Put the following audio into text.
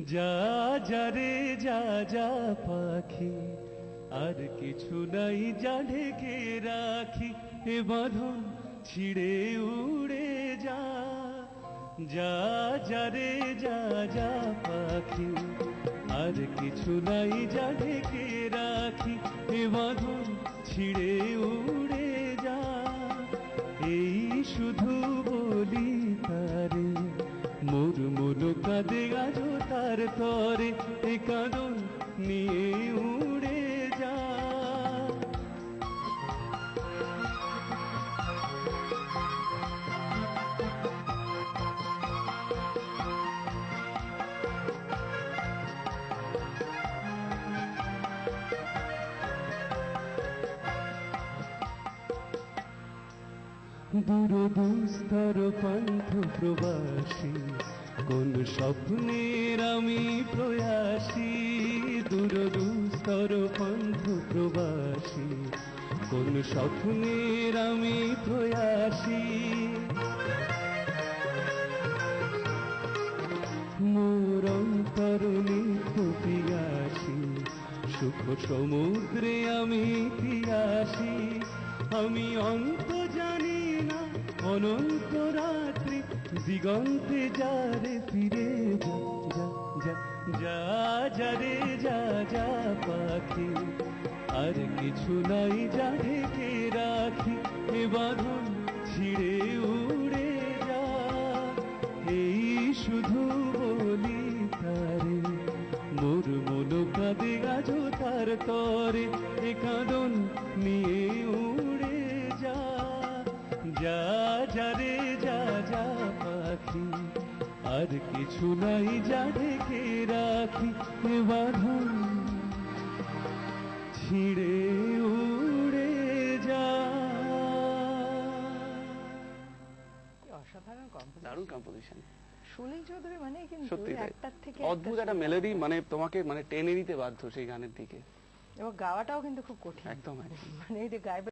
যা যা রে যা যা পাখি, আর কিছু নাই যা ঢেকে রাখি, এ বাঁধন ছিড়ে উড়ে যা। যা যা রে যা যা পাখি, আর কিছু নাই যা ঢেকে রাখি, এ বাঁধন ছিড়ে উড়ে যা। এই শুধু বলি তারে, মোর মন কাঁদে আজো তার তরে, এ কাঁদন নিয়ে উড়ে যা। দূর দুস্তর পান্থ প্রবাসী, কোন স্বপ্নের আমি প্রয়াসী। দূর দুস্তর পান্থ প্রবাসী, কোন স্বপ্নের আমি প্রয়াসী। মোর অন্তর নিত্য পিয়াসী, সুখ সমুদ্রে আমি পিয়াসী। আমি অন্ত জানি না অনন্ত রাত্রি, দিগন্তে যারে ফিরে যা। যা যা যা যা রে যা যা পাখি, আর কিছু নাই যা ঢেকে রাখি, এ বাঁধন ছিড়ে উড়ে যা। এই শুধু বলি তারে, মোর মন কাঁদে আজো তার তরে, এ কাঁদন নিয়ে উড়ে যা। যা যা রে যা যা পাখি, আর কিছু নাই যা ঢেকে রাখি, এ বাঁধন ছিড়ে উড়ে যা। অসাধারণ কম্পোজিশন, দারুণ কম্পোজিশন। সুনীল চৌধুরী মানে কিন্তু সত্যি একটার থেকে অদ্ভুত একটা মেলোডি, মানে তোমাকে মানে টেনে নিতে বাধ্য সেই গানের দিকে, এবং গাওয়াটাও কিন্তু খুব কঠিন। একদম মানে এই যে গাইবে